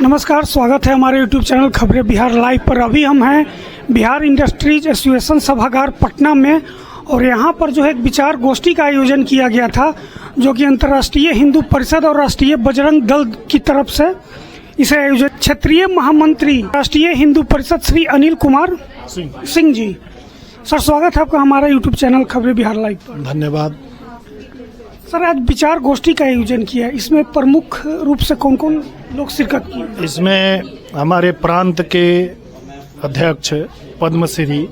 नमस्कार, स्वागत है हमारे YouTube चैनल खबरें बिहार लाइव पर। अभी हम हैं बिहार इंडस्ट्रीज एसोसिएशन सभागार पटना में और यहाँ पर जो है एक विचार गोष्ठी का आयोजन किया गया था, जो कि अंतर्राष्ट्रीय हिंदू परिषद और राष्ट्रीय बजरंग दल की तरफ से इसे आयोजित क्षेत्रीय महामंत्री राष्ट्रीय हिंदू परिषद श्री अनिल कुमार सिंह जी। सर, स्वागत है आपका हमारा YouTube चैनल खबरें बिहार लाइव पर। धन्यवाद सर, आज विचार गोष्ठी का आयोजन किया, इसमें प्रमुख रूप से कौन कौन लोग शिरकत किए? इसमें हमारे प्रांत के अध्यक्ष पद्मश्री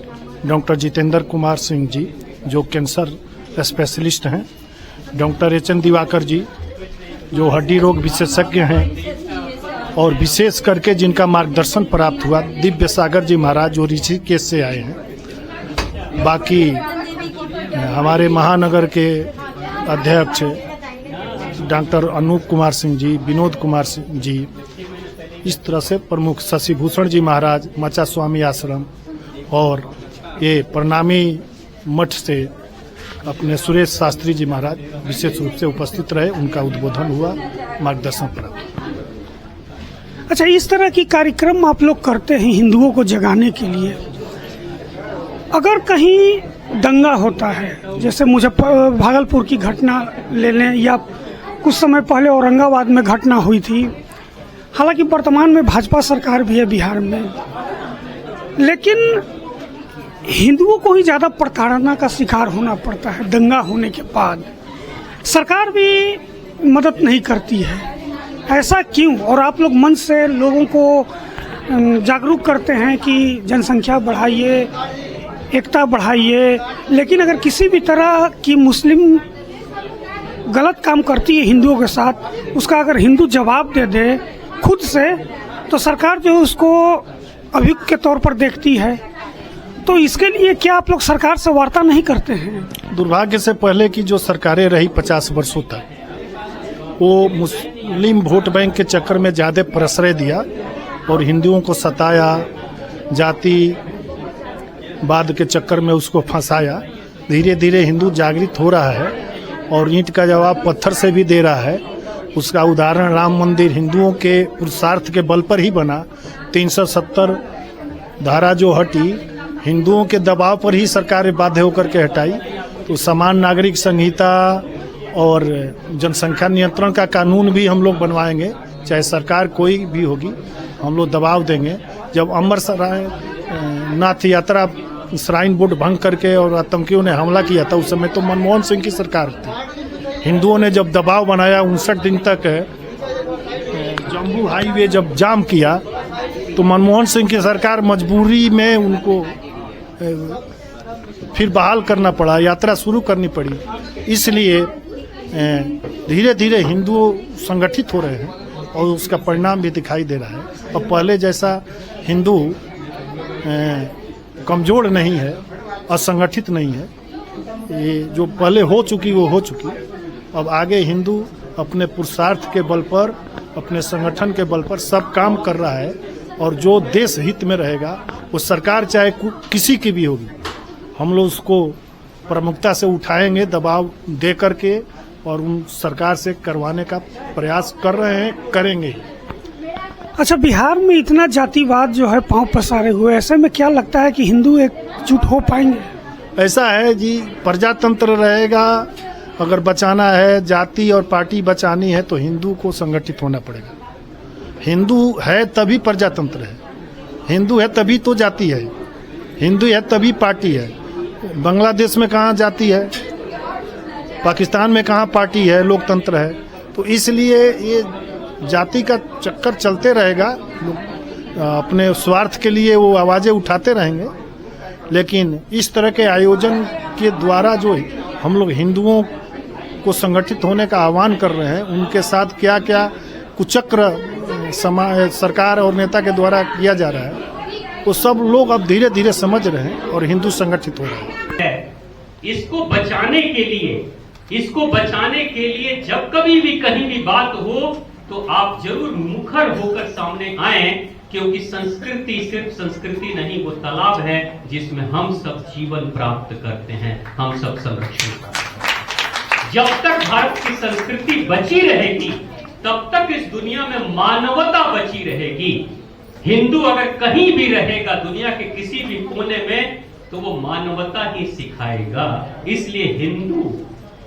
डॉक्टर जितेंद्र कुमार सिंह जी, जो कैंसर स्पेशलिस्ट हैं, डॉक्टर एच.एन. दिवाकर जी, जो हड्डी रोग विशेषज्ञ हैं, और विशेष करके जिनका मार्गदर्शन प्राप्त हुआ दिव्य सागर जी महाराज, जो ऋषिकेश से आए हैं। बाकी हमारे महानगर के अध्यक्ष डॉक्टर अनूप कुमार सिंह जी, विनोद कुमार सिंह जी, इस तरह से प्रमुख शशिभूषण जी महाराज, मचा स्वामी आश्रम, और ये प्रणामी मठ से अपने सुरेश शास्त्री जी महाराज विशेष रूप से उपस्थित रहे, उनका उद्बोधन हुआ, मार्गदर्शन प्राप्त। अच्छा, इस तरह की कार्यक्रम आप लोग करते हैं हिंदुओं को जगाने के लिए। अगर कहीं दंगा होता है, जैसे भागलपुर की घटना ले लें, या कुछ समय पहले औरंगाबाद में घटना हुई थी, हालांकि वर्तमान में भाजपा सरकार भी है बिहार में, लेकिन हिंदुओं को ही ज़्यादा प्रताड़ना का शिकार होना पड़ता है दंगा होने के बाद। सरकार भी मदद नहीं करती है, ऐसा क्यों? और आप लोग मंच से लोगों को जागरूक करते हैं कि जनसंख्या बढ़ाइए, एकता बढ़ाइए, लेकिन अगर किसी भी तरह की मुस्लिम गलत काम करती है हिंदुओं के साथ, उसका अगर हिंदू जवाब दे दे खुद से, तो सरकार जो है उसको अभियुक्त के तौर पर देखती है। तो इसके लिए क्या आप लोग सरकार से वार्ता नहीं करते हैं? दुर्भाग्य से पहले की जो सरकारें रही 50 वर्षों तक, वो मुस्लिम वोट बैंक के चक्कर में ज़्यादा प्रश्रय दिया और हिंदुओं को सताया, जाति बाद के चक्कर में उसको फंसाया। धीरे धीरे हिंदू जागृत हो रहा है और ईंट का जवाब पत्थर से भी दे रहा है। उसका उदाहरण राम मंदिर हिंदुओं के पुरुषार्थ के बल पर ही बना। 370 धारा जो हटी, हिंदुओं के दबाव पर ही सरकार बाध्य होकर के हटाई। तो समान नागरिक संहिता और जनसंख्या नियंत्रण का कानून भी हम लोग बनवाएंगे, चाहे सरकार कोई भी होगी, हम लोग दबाव देंगे। जब अमरनाथ यात्रा श्राइन बोर्ड भंग करके और आतंकियों ने हमला किया था, उस समय तो मनमोहन सिंह की सरकार थी। हिंदुओं ने जब दबाव बनाया, 59 दिन तक जम्मू हाईवे जब जाम किया, तो मनमोहन सिंह की सरकार मजबूरी में उनको फिर बहाल करना पड़ा, यात्रा शुरू करनी पड़ी। इसलिए धीरे धीरे हिंदू संगठित हो रहे हैं और उसका परिणाम भी दिखाई दे रहा है। अब पहले जैसा हिंदू कमजोर नहीं है, असंगठित नहीं है। ये जो पहले हो चुकी वो हो चुकी। अब आगे हिंदू अपने पुरुषार्थ के बल पर, अपने संगठन के बल पर सब काम कर रहा है, और जो देश हित में रहेगा, वो सरकार चाहे किसी की भी होगी, हम लोग उसको प्रमुखता से उठाएंगे, दबाव दे करके, और उन सरकार से करवाने का प्रयास कर रहे हैं, करेंगे ही। अच्छा, बिहार में इतना जातिवाद जो है पांव पसारे हुए, ऐसे में क्या लगता है कि हिंदू एकजुट हो पाएंगे? ऐसा है जी, प्रजातंत्र रहेगा, अगर बचाना है, जाति और पार्टी बचानी है, तो हिंदू को संगठित होना पड़ेगा। हिंदू है तभी प्रजातंत्र है, हिंदू है तभी तो जाति है, हिंदू है तभी पार्टी है। बांग्लादेश में कहाँ जाति है, पाकिस्तान में कहाँ पार्टी है, लोकतंत्र है। तो इसलिए ये जाति का चक्कर चलते रहेगा, अपने स्वार्थ के लिए वो आवाजें उठाते रहेंगे। लेकिन इस तरह के आयोजन के द्वारा जो हम लोग हिंदुओं को संगठित होने का आह्वान कर रहे हैं, उनके साथ क्या क्या कुचक्र सरकार और नेता के द्वारा किया जा रहा है, वो सब लोग अब धीरे धीरे समझ रहे हैं और हिंदू संगठित हो रहे हैं। इसको बचाने के लिए जब कभी भी कहीं भी बात हो, तो आप जरूर मुखर होकर सामने आए, क्योंकि संस्कृति सिर्फ संस्कृति नहीं, वो तालाब है जिसमें हम सब जीवन प्राप्त करते हैं, हम सब संरक्षण करते हैं। जब तक भारत की संस्कृति बची रहेगी, तब तक इस दुनिया में मानवता बची रहेगी। रहेगी। हिंदू अगर कहीं भी रहेगा दुनिया के किसी भी कोने में तो वो मानवता ही सिखाएगा। इसलिए हिंदू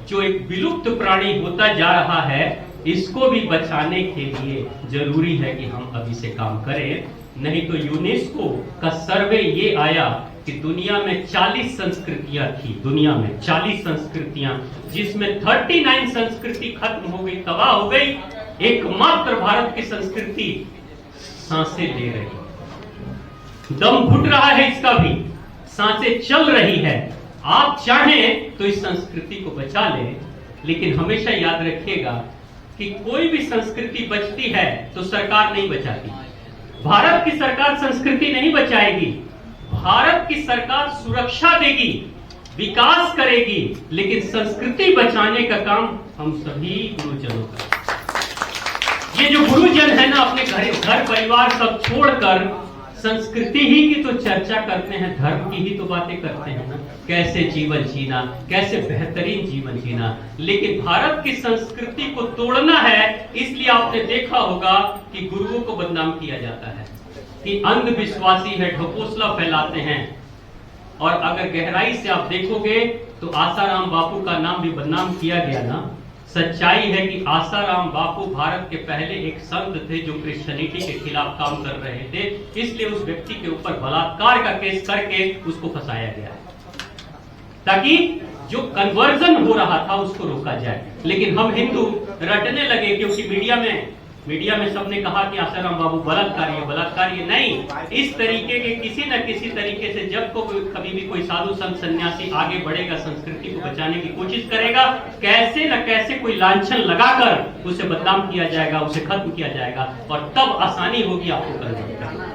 जो एक विलुप्त प्राणी होता जा रहा है, इसको भी बचाने के लिए जरूरी है कि हम अभी से काम करें। नहीं तो यूनेस्को का सर्वे ये आया कि दुनिया में 40 संस्कृतियां थी, दुनिया में 40 संस्कृतियां, जिसमें 39 संस्कृति खत्म हो गई, तबाह हो गई। एकमात्र भारत की संस्कृति सांसें ले रही, दम घुट रहा है इसका भी, सांसें चल रही है। आप चाहें तो इस संस्कृति को बचा लें, लेकिन हमेशा याद रखिएगा कि कोई भी संस्कृति बचती है तो सरकार नहीं बचाती। भारत की सरकार संस्कृति नहीं बचाएगी, भारत की सरकार सुरक्षा देगी, विकास करेगी, लेकिन संस्कृति बचाने का काम हम सभी गुरुजनों का। ये जो गुरुजन है ना, अपने घर परिवार सब छोड़कर संस्कृति ही की तो चर्चा करते हैं, धर्म की ही तो बातें करते हैं ना, कैसे जीवन जीना, कैसे बेहतरीन जीवन जीना। लेकिन भारत की संस्कृति को तोड़ना है, इसलिए आपने देखा होगा कि गुरुओं को बदनाम किया जाता है कि अंधविश्वासी है, ढकोसला फैलाते हैं। और अगर गहराई से आप देखोगे तो आसाराम बापू का नाम भी बदनाम किया गया ना। सच्चाई है कि आसाराम बापू भारत के पहले एक संत थे जो क्रिश्चियनिटी के खिलाफ काम कर रहे थे, इसलिए उस व्यक्ति के ऊपर बलात्कार का केस करके उसको फंसाया गया ताकि जो कन्वर्जन हो रहा था उसको रोका जाए। लेकिन हम हिंदू रटने लगे क्योंकि मीडिया में सबने कहा कि आसाराम बाबू बलात्कारी नहीं। इस तरीके के किसी न किसी तरीके से जब को कभी भी कोई साधु संत सन्यासी आगे बढ़ेगा, संस्कृति को बचाने की कोशिश करेगा, कैसे न कैसे कोई लांछन लगाकर उसे बदनाम किया जाएगा, उसे खत्म किया जाएगा, और तब आसानी होगी आपको करने की।